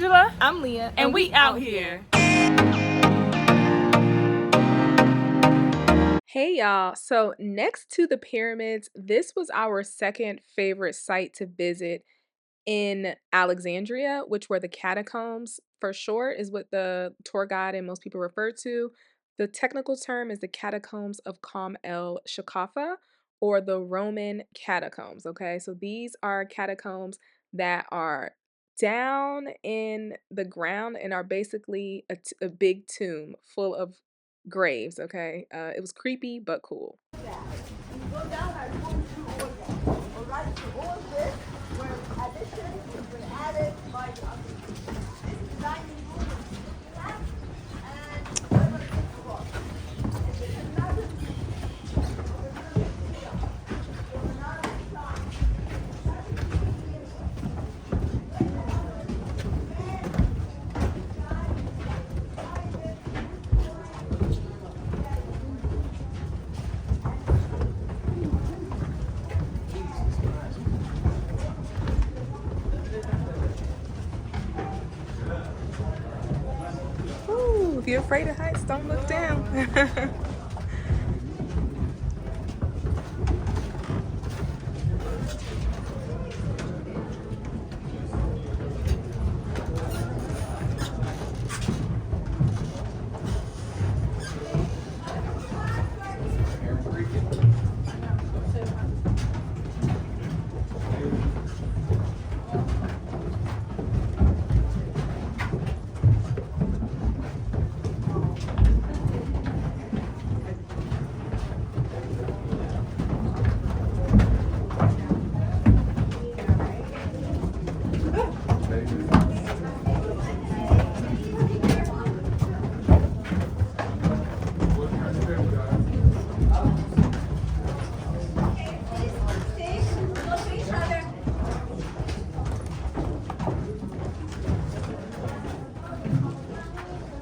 Angela. I'm Leah. And we out here. Hey y'all. So next to the pyramids, this was our second favorite site to visit in Alexandria, which were the catacombs for short, is what the tour guide and most people refer to. The technical term is the catacombs of Qom el Shakafa, or the Roman catacombs. Okay, so these are catacombs that are down in the ground and are basically a big tomb full of graves. Okay, it was creepy but cool. Ooh, if you're afraid of heights, don't look down.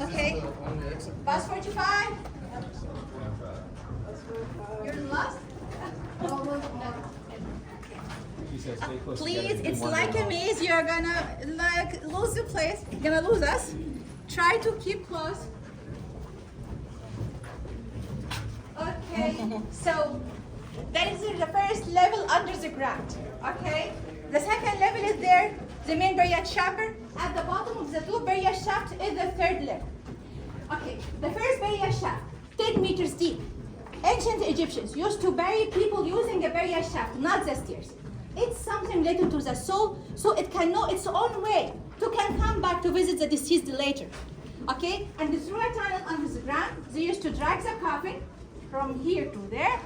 Okay. Bus 45. You're lost? Please, it's like a maze. You're gonna lose the place. You're gonna lose us. Try to keep close. Okay. So that is the first level under the ground. Okay. The second level is there, the main burial chamber. At the bottom of the two burial shafts is the third level. Okay, the first burial shaft, 10 meters deep. Ancient Egyptians used to bury people using a burial shaft, not the stairs. It's something related to the soul, so it can know its own way to can come back to visit the deceased later. Okay, and through a tunnel under the ground, they used to drag the coffin from here to there.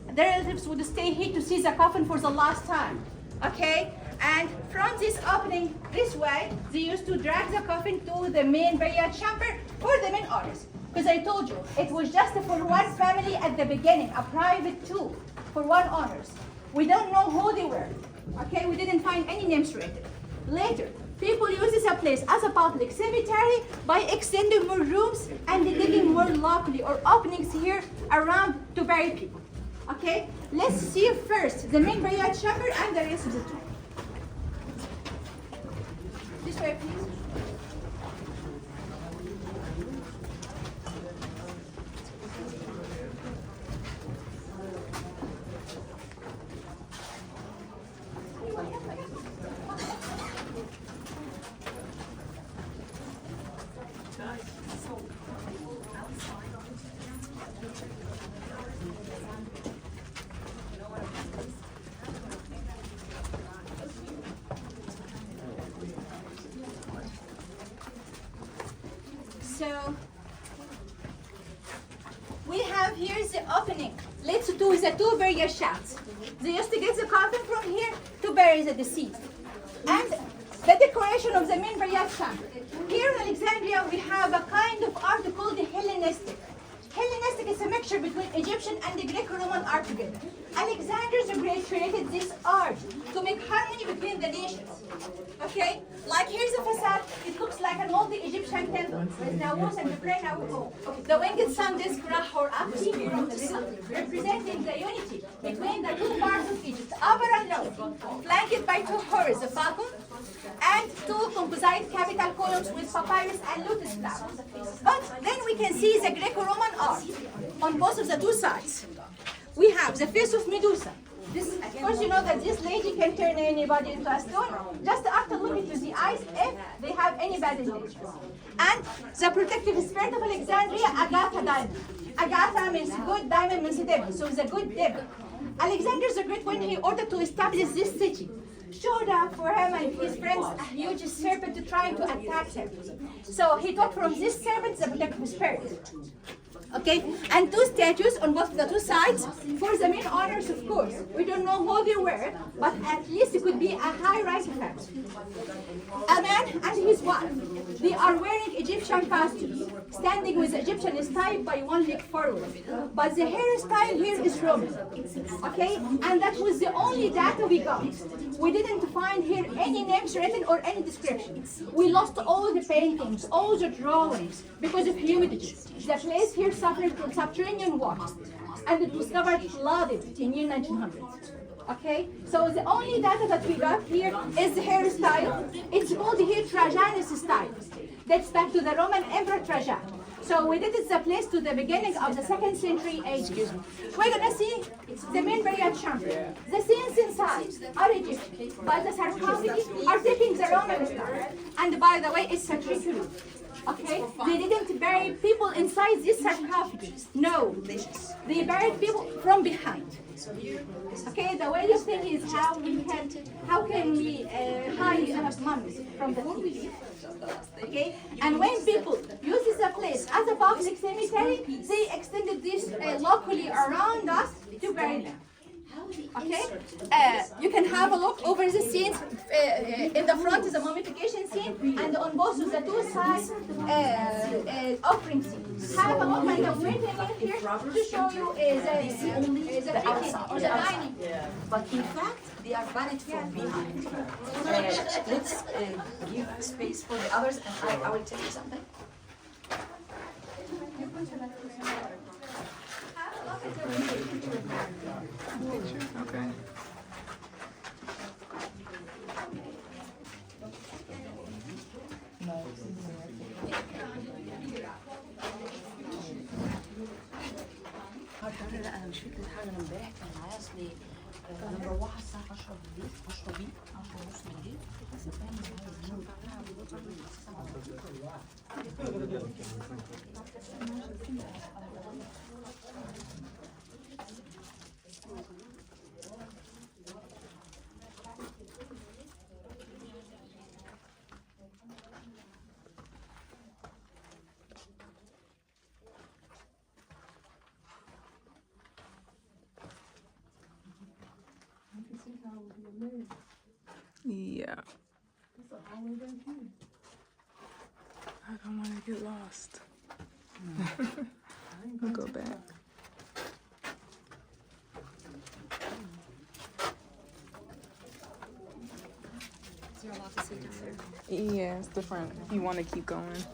The relatives would stay here to see the coffin for the last time. Okay, and from this opening this way, they used to drag the coffin to the main burial chamber for the main owners. Because I told you, it was just for one family at the beginning, a private tomb for one owners. We don't know who they were. Okay, we didn't find any names related. Later, people use this place as a public cemetery by extending more rooms and digging more locally or openings here around to bury people. Okay, let's see first the main burial chamber and the rest of the tomb. This way, please. So we have here the opening. Let's do the two burial shafts. They used to get the coffin from here to bury the deceased. And the decoration of the main burial chamber. Here in Alexandria, we have a kind of art called the Hellenistic. Hellenistic is a mixture between Egyptian and the Greco-Roman art together. Alexander the Great created this art to make harmony between the nations. Okay, like here's a facade. It looks like an old Egyptian temple with Naus and the prayer Naus. The winged sun disk Ra or Apti from the middle, representing the unity between the two parts of Egypt, upper and lower, flanked by two horses, the falcon and two composite capital columns with papyrus and lotus flowers. But then we can see the Greco-Roman art on both of the two sides. We have the face of Medusa. This, of course, you know that this lady can turn anybody into a stone just after looking to the eyes if they have any bad intentions. And the protective spirit of Alexandria, Agatha diamond. Agatha means good, diamond means devil, so it's a good devil. Alexander the Great, when he ordered to establish this city, showed up for him and his friends a huge serpent to try to attack him. So he took from this serpent the protective spirit. Okay, and two statues on both the two sides for the main honors, of course. We don't know who they were, but at least it could be a high right hand. A man and his wife. They are wearing Egyptian costumes, standing with Egyptian style by one leg forward. But the hairstyle here is Roman. Okay, and that was the only data we got. We didn't find here any names written or any descriptions. We lost all the paintings, all the drawings because of humidity. The place here suffered from subterranean waters, and it was covered flooded in year 1900. Okay, so the only data that we got here is the hairstyle. It's called here Trajanus style. Dates back to the Roman Emperor Trajan. So we did the place to the beginning of the 2nd century AD. We're gonna see the main burial chamber. The scenes inside are Egyptian, but the sarcophagi are taking the Roman style. And by the way, it's a tricky route. Okay, they didn't bury people inside this sarcophagi. No, they buried people from behind. Okay, the way you think is how can we hide mummies from the thief? Okay, and when people use this place as a public cemetery, they extended this locally around us to bury them. Okay, you can have a look over the scenes. In the front is a mummification scene, and on both of the two sides, offering scene. Have a look, and I'm waiting in here to show you the outside or the dining. But in fact, they are buried from behind. Let's give space for the others, and I will tell you something. Okay. لا انا مش فكره حاجه، انا امبارح كان معايا اصلي انا مروحه الساعه 10 بالليل 10 بي 10 ونص بالليل. Yeah. I don't want to get lost. I'll go back. Is there a lot to see down there? Yeah, it's different. If you want to keep going.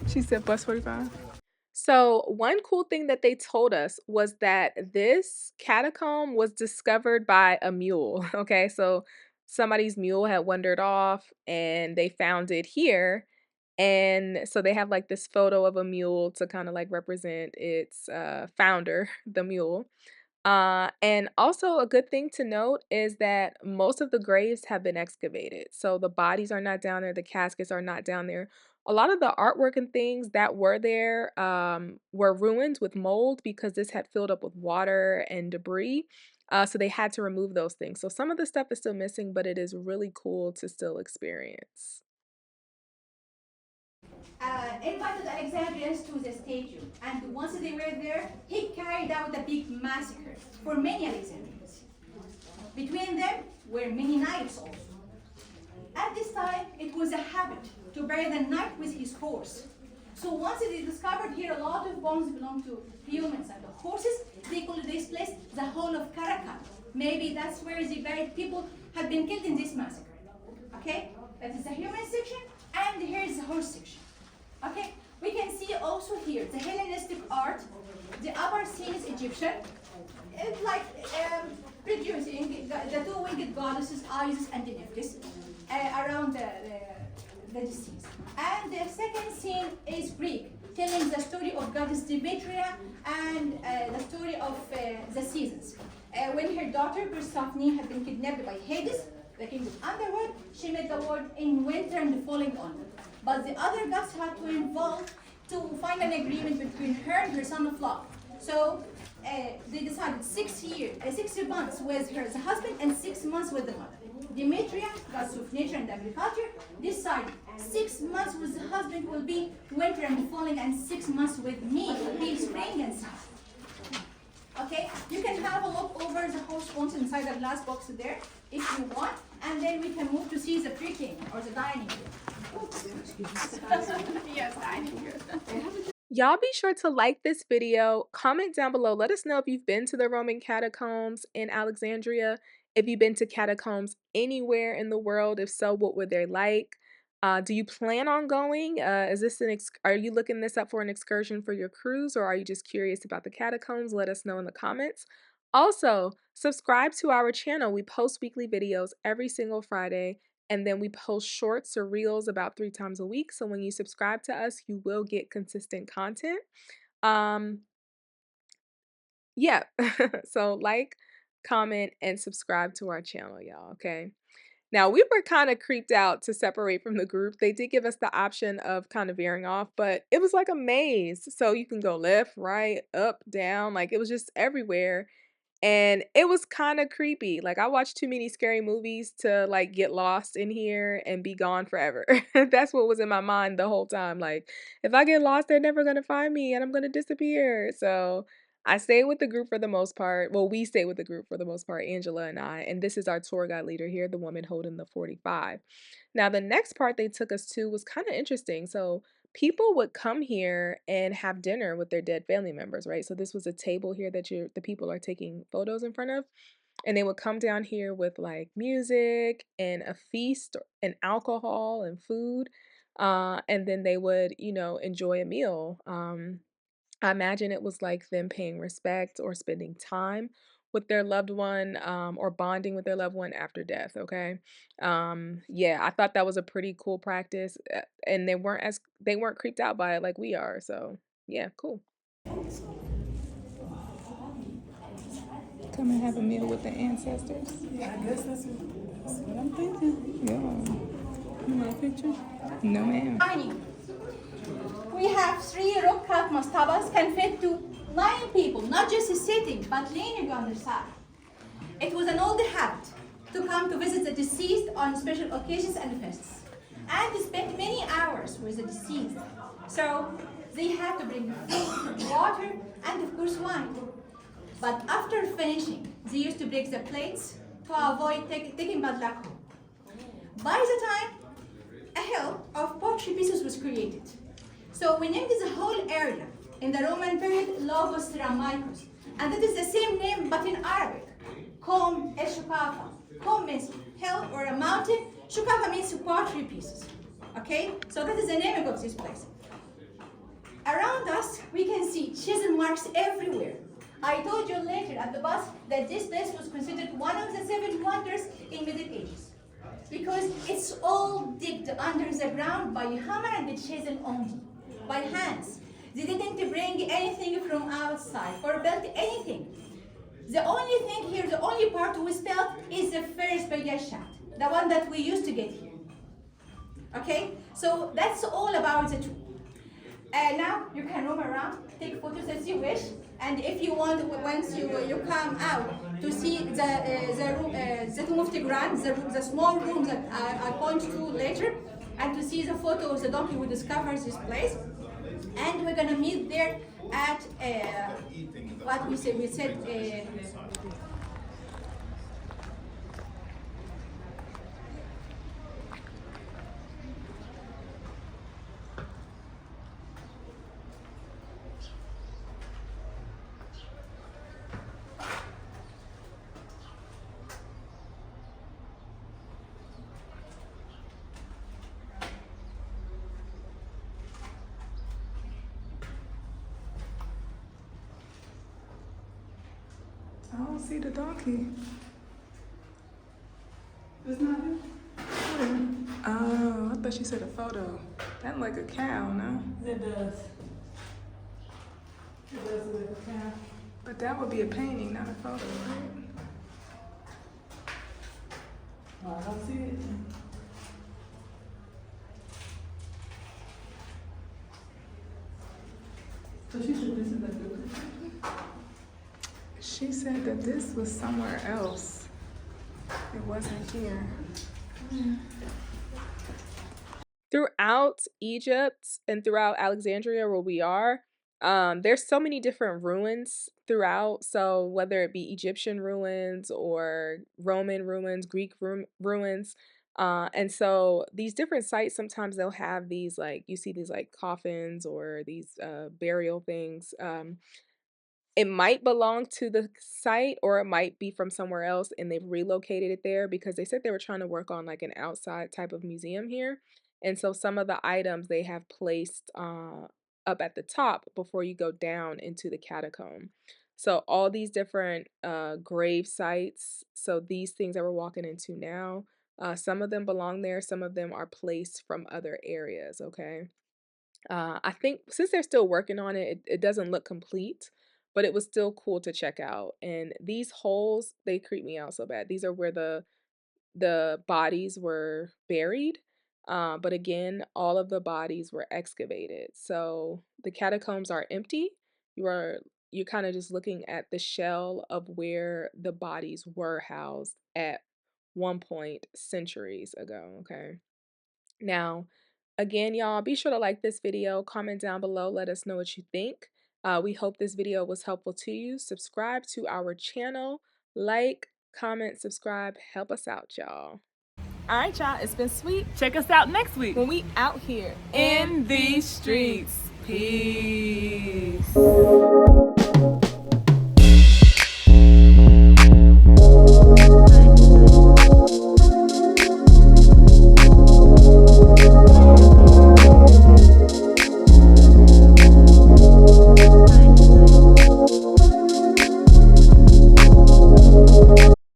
She said bus 45. So one cool thing that they told us was that this catacomb was discovered by a mule. Okay, so somebody's mule had wandered off and they found it here. And so they have like this photo of a mule to kind of like represent its founder, the mule. And also a good thing to note is that most of the graves have been excavated. So the bodies are not down there, the caskets are not down there. A lot of the artwork and things that were there were ruined with mold because this had filled up with water and debris. So they had to remove those things. So some of the stuff is still missing, but it is really cool to still experience. Invited Alexandrians to the stadium, and once they were there, he carried out a big massacre for many Alexandrians. Between them were many knights also. At this time, it was a habit to bury the knight with his horse. So once they discovered here a lot of bones belong to humans and horses, they called this place the Hall of Caracal, Maybe that's where the buried people have been killed in this massacre. Okay, that is the human section, and here is the horse section. Okay, we can see also here the Hellenistic art. The upper scene is Egyptian. It's like producing the two-winged goddesses Isis and Nephthys around the deceased. And the second scene is Greek, telling the story of goddess Demetria and the story of the seasons. When her daughter Persephone had been kidnapped by Hades, the king of underworld, she met the world in winter and falling on. But the other gods had to involve to find an agreement between her and her son of love. So they decided 6 months with her husband and 6 months with the mother. Demetria, goddess of nature and agriculture, decided 6 months with the husband will be winter and falling, and 6 months with me will be spring and summer. Okay, you can have a look over the whole spoons inside the glass box there if you want, and then we can move to see the pre-king or the dining room. Yes, dining room. Y'all be sure to like this video, comment down below, let us know if you've been to the Roman catacombs in Alexandria, if you've been to catacombs anywhere in the world. If so, what were they like? Do you plan on going? Is this are you looking this up for an excursion for your cruise, or are you just curious about the catacombs? Let us know in the comments. Also, subscribe to our channel. We post weekly videos every single Friday, and then we post shorts or reels about 3 times a week. So when you subscribe to us, you will get consistent content. Yeah. So like, comment, and subscribe to our channel, y'all, okay? Now, we were kind of creeped out to separate from the group. They did give us the option of kind of veering off, but it was like a maze. So you can go left, right, up, down, like it was just everywhere. And it was kind of creepy. Like, I watched too many scary movies to like get lost in here and be gone forever. That's what was in my mind the whole time. Like, if I get lost, they're never gonna find me and I'm gonna disappear. So I stayed with the group for the most part. Well, we stayed with the group for the most part, Angela and I. And this is our tour guide leader here, the woman holding the 45. Now, the next part they took us to was kind of interesting. So people would come here and have dinner with their dead family members, right? So this was a table here that the people are taking photos in front of, and they would come down here with like music and a feast and alcohol and food, and then they would, you know, enjoy a meal. I imagine it was like them paying respect or spending time with their loved one, or bonding with their loved one after death. Okay. Yeah, I thought that was a pretty cool practice, and they weren't creeped out by it like we are. So yeah, cool. Come and have a meal with the ancestors. Yeah, I guess that's what I'm thinking. Yeah. You want a picture? No, ma'am. Dining. We have 3 rock-cut mastabas, can fit to 9 people, not just sitting, but leaning on the side. It was an old habit to come to visit the deceased on special occasions and feasts, and to spend many hours with the deceased. So they had to bring food, water, and of course wine. But after finishing, they used to break the plates to avoid taking bad luck home. By the time, a hill of pottery pieces was created. So we named the whole area in the Roman period Logos Ramikos, and that is the same name but in Arabic. Kom el Shukafa. Kom means hill or a mountain. Shukafa means pottery pieces. Okay, so that is the name of this place. Around us, we can see chisel marks everywhere. I told you later at the bus that this place was considered one of the 7 wonders in Middle Ages, because it's all digged under the ground by hammer and the chisel only, by hands. They didn't bring anything from outside or build anything. The only thing here, the only part we built is the first burial shaft, the one that we used to get here. Okay, so that's all about the tour. Now you can roam around, take photos as you wish, and if you want, once you come out to see the tomb of Tigran, the small room that I point to later, and to see the photo of the donkey who discovers this place, and we're gonna meet there at what we said. I don't see the donkey. It's not it? Oh, I thought she said a photo. That like a cow, no? It does. It does look like a cow. But that would be a painting, not a photo, right? Oh, I don't see it. So she said this is like the. She said that this was somewhere else. It wasn't here. Throughout Egypt and throughout Alexandria where we are, there's so many different ruins throughout. So whether it be Egyptian ruins or Roman ruins, Greek ruins, and so these different sites, sometimes they'll have these, like, you see these like coffins or these burial things. It might belong to the site or it might be from somewhere else and they've relocated it there because they said they were trying to work on like an outside type of museum here. And so some of the items they have placed up at the top before you go down into the catacomb. So all these different grave sites, so these things that we're walking into now, some of them belong there, some of them are placed from other areas, okay? I think since they're still working on it, it doesn't look complete, but it was still cool to check out. And these holes, they creep me out so bad. These are where the bodies were buried. But again, all of the bodies were excavated. So the catacombs are empty. You're kind of just looking at the shell of where the bodies were housed at one point centuries ago, okay? Now, again, y'all, be sure to like this video, comment down below, let us know what you think. We hope this video was helpful to you. Subscribe to our channel, like, comment, subscribe, help us out, y'all. All right, y'all, it's been sweet. Check us out next week When we out here in these streets. Peace.